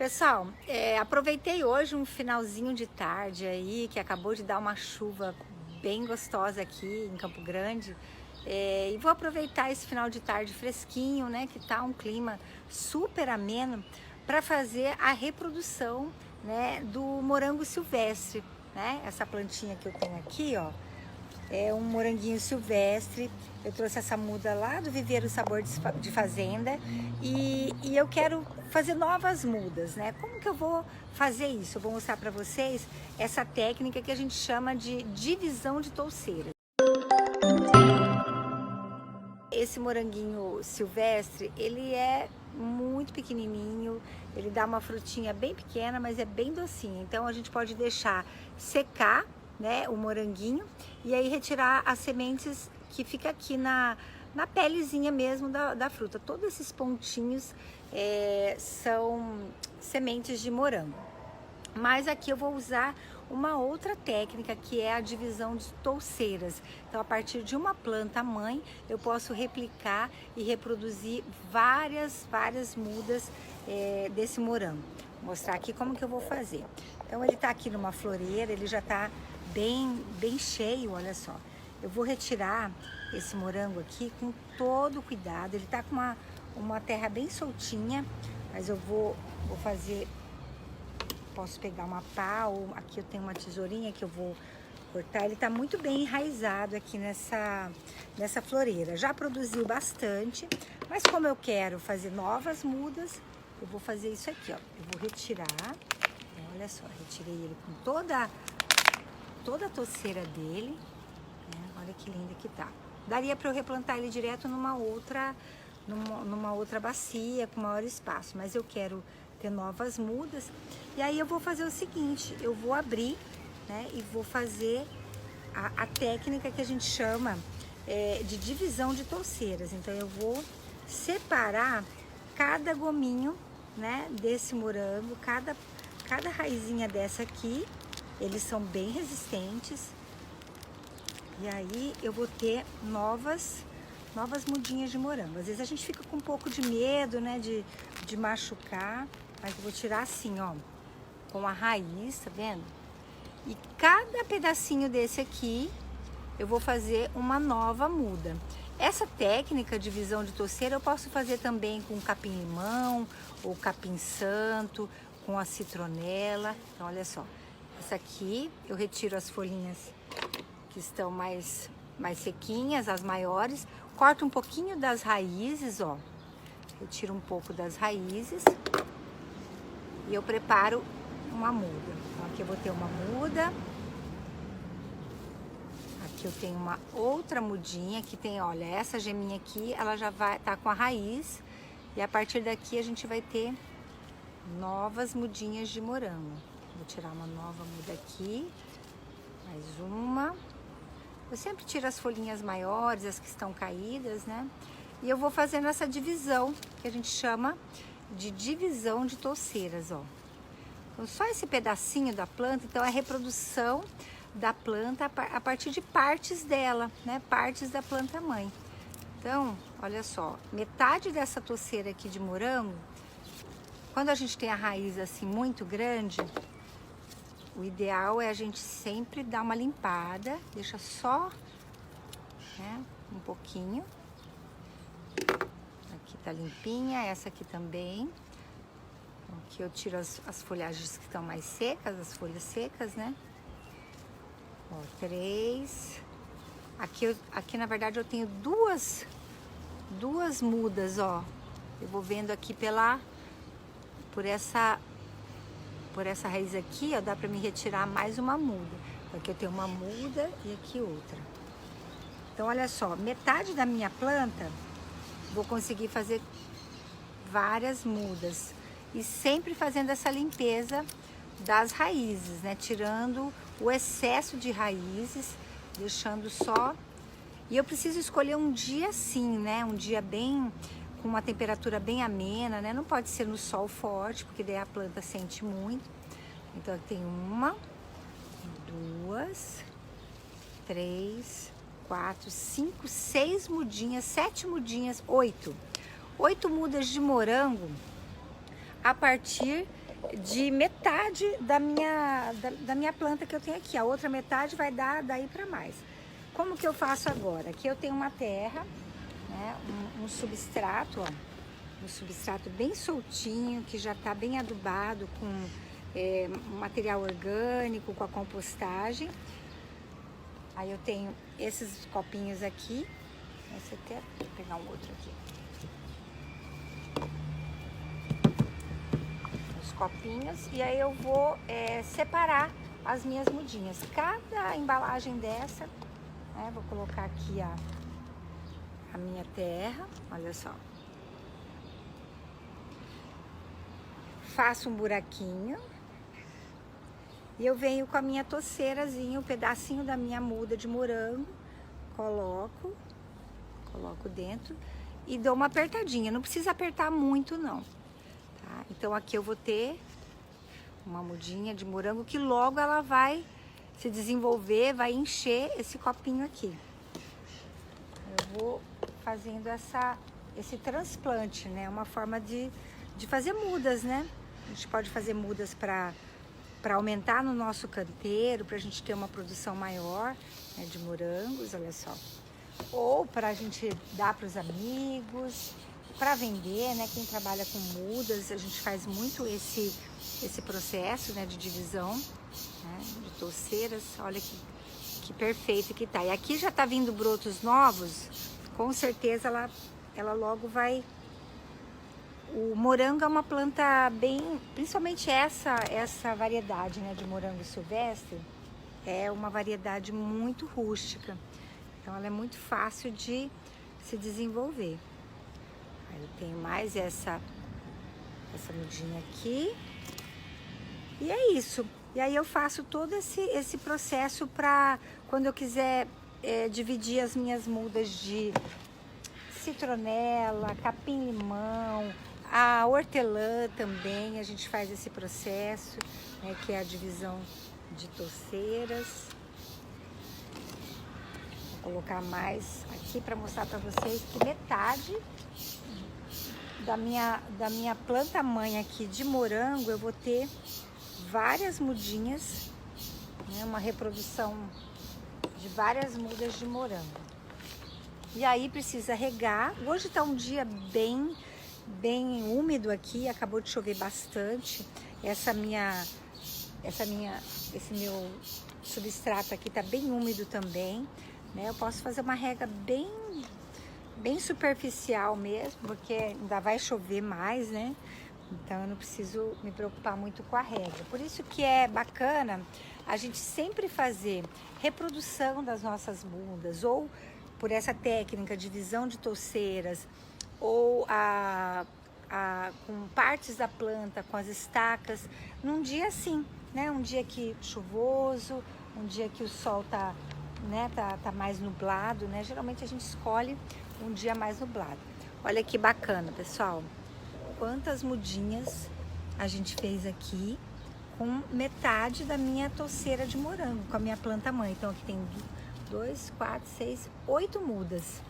Pessoal, aproveitei hoje um finalzinho de tarde aí, que acabou de dar uma chuva bem gostosa aqui em Campo Grande. E vou aproveitar esse final de tarde fresquinho, né, que tá um clima super ameno, para fazer a reprodução, né, do morango silvestre, né? Essa plantinha que eu tenho aqui, ó, é um moranguinho silvestre. Eu trouxe essa muda lá do Viveiro Sabor de Fazenda e eu quero fazer novas mudas, né? Como que eu vou fazer isso? Eu vou mostrar para vocês essa técnica que a gente chama de divisão de touceira. Esse moranguinho silvestre, ele é muito pequenininho, ele dá uma frutinha bem pequena, mas é bem docinho. Então a gente pode deixar secar, né, o moranguinho e aí retirar as sementes que fica aqui na pelezinha mesmo da fruta. Todos esses pontinhos são sementes de morango. Mas aqui eu vou usar uma outra técnica, que é a divisão de touceiras. Então, a partir de uma planta mãe, eu posso replicar e reproduzir várias mudas desse morango. Vou mostrar aqui como que eu vou fazer. Então, ele tá aqui numa floreira, ele já tá bem cheio, olha só. Eu vou retirar esse morango aqui com todo cuidado. Ele tá com uma terra bem soltinha, mas eu vou fazer... Posso pegar uma pá, ou aqui eu tenho uma tesourinha que eu vou cortar. Ele tá muito bem enraizado aqui nessa floreira. Já produziu bastante, mas como eu quero fazer novas mudas, eu vou fazer isso aqui, ó. Eu vou retirar, olha só, retirei ele com toda a touceira dele, né? Olha que lindo que tá. Daria para eu replantar ele direto numa outra bacia com maior espaço, mas eu quero ter novas mudas. E aí eu vou fazer o seguinte, eu vou abrir, né, e vou fazer a técnica que a gente chama de divisão de touceiras. Então eu vou separar cada gominho, né, desse morango, cada raizinha dessa aqui. Eles são bem resistentes. E aí eu vou ter novas mudinhas de morango. Às vezes a gente fica com um pouco de medo, né, de machucar, mas eu vou tirar assim, ó, com a raiz, tá vendo? E cada pedacinho desse aqui eu vou fazer uma nova muda. Essa técnica de divisão de touceira eu posso fazer também com capim-limão ou capim-santo, com a citronela. Então olha só, essa aqui eu retiro as folhinhas que estão mais sequinhas, as maiores, corto um pouquinho das raízes, ó, retiro um pouco das raízes e eu preparo uma muda. Então aqui eu vou ter uma muda, aqui eu tenho uma outra mudinha, que tem, olha, essa geminha aqui, ela já vai tá com a raiz e a partir daqui a gente vai ter novas mudinhas de morango. Vou tirar uma nova muda aqui, mais uma. Eu sempre tiro as folhinhas maiores, as que estão caídas, né? E eu vou fazendo essa divisão, que a gente chama de divisão de touceiras, ó. Então, só esse pedacinho da planta, então é a reprodução da planta a partir de partes dela, né? Partes da planta mãe. Então, olha só, metade dessa touceira aqui de morango, quando a gente tem a raiz assim muito grande, o ideal é a gente sempre dar uma limpada, deixa só, né, um pouquinho. Aqui tá limpinha, essa aqui também. Aqui eu tiro as folhagens que estão mais secas, as folhas secas, né? Ó, 3. Aqui na verdade eu tenho duas mudas, ó. Eu vou vendo aqui por essa raiz aqui, ó, dá pra me retirar mais uma muda. Aqui eu tenho uma muda e aqui outra. Então, olha só, metade da minha planta, vou conseguir fazer várias mudas. E sempre fazendo essa limpeza das raízes, né? Tirando o excesso de raízes, deixando só... E eu preciso escolher um dia assim, né? Um dia com uma temperatura bem amena, né? Não pode ser no sol forte, porque daí a planta sente muito. Então, eu tenho 1, 2, 3, 4, 5, 6 mudinhas, 7 mudinhas, 8. 8 mudas de morango a partir de metade da minha planta que eu tenho aqui. A outra metade vai dar daí para mais. Como que eu faço agora? Aqui eu tenho uma terra, né, um substrato, ó, um substrato bem soltinho, que já está bem adubado com material orgânico, com a compostagem. Aí eu tenho esses copinhos aqui. Você quer pegar um outro aqui? Os copinhos. E aí eu vou separar as minhas mudinhas. Cada embalagem dessa, né, vou colocar aqui a minha terra. Olha só. Faço um buraquinho. E eu venho com a minha toceirazinha, um pedacinho da minha muda de morango, coloco dentro e dou uma apertadinha. Não precisa apertar muito não, tá? Então aqui eu vou ter uma mudinha de morango que logo ela vai se desenvolver, vai encher esse copinho aqui. Eu vou fazendo esse transplante, né? Uma forma de fazer mudas, né? A gente pode fazer mudas para aumentar no nosso canteiro, para a gente ter uma produção maior, né, de morangos, olha só. Ou para a gente dar para os amigos, para vender, né? Quem trabalha com mudas, a gente faz muito esse processo, né, de divisão, né, de touceiras. Olha que perfeito que tá. E aqui já tá vindo brotos novos, com certeza ela logo vai... O morango é uma planta bem, principalmente essa variedade, né, de morango silvestre, é uma variedade muito rústica. Então ela é muito fácil de se desenvolver. Aí eu tenho mais essa mudinha aqui. E é isso. E aí eu faço todo esse processo para quando eu quiser dividir as minhas mudas de citronela, capim-limão, a hortelã também, a gente faz esse processo, né, que é a divisão de touceiras. Vou colocar mais aqui para mostrar para vocês que metade da minha planta mãe aqui de morango eu vou ter várias mudinhas, né, uma reprodução de várias mudas de morango. E aí precisa regar. Hoje tá um dia bem úmido aqui, acabou de chover bastante. Esse meu substrato aqui tá bem úmido também, né? Eu posso fazer uma rega bem superficial mesmo, porque ainda vai chover mais, né? Então eu não preciso me preocupar muito com a rega. Por isso que é bacana a gente sempre fazer reprodução das nossas mudas, ou por essa técnica de divisão de touceiras, ou com partes da planta, com as estacas, num dia assim, né? Um dia que chuvoso, um dia que o sol tá mais nublado, né? Geralmente a gente escolhe um dia mais nublado. Olha que bacana, pessoal. Quantas mudinhas a gente fez aqui com metade da minha touceira de morango, com a minha planta mãe. Então aqui tem 2, 4, 6, 8 mudas.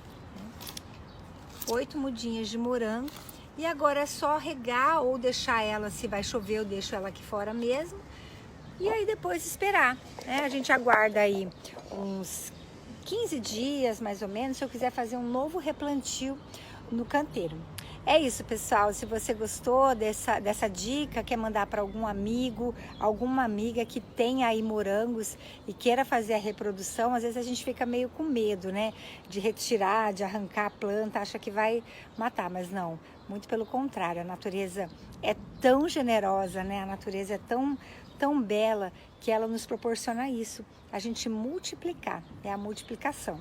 8 mudinhas de morango. E agora é só regar ou deixar ela, se vai chover eu deixo ela aqui fora mesmo. E aí depois esperar, né? A gente aguarda aí uns 15 dias mais ou menos, se eu quiser fazer um novo replantio no canteiro. É isso, pessoal. Se você gostou dessa dica, quer mandar para algum amigo, alguma amiga que tenha aí morangos e queira fazer a reprodução, às vezes a gente fica meio com medo, né? De retirar, de arrancar a planta, acha que vai matar, mas não. Muito pelo contrário, a natureza é tão generosa, né? A natureza é tão bela que ela nos proporciona isso, a gente multiplicar, é a multiplicação.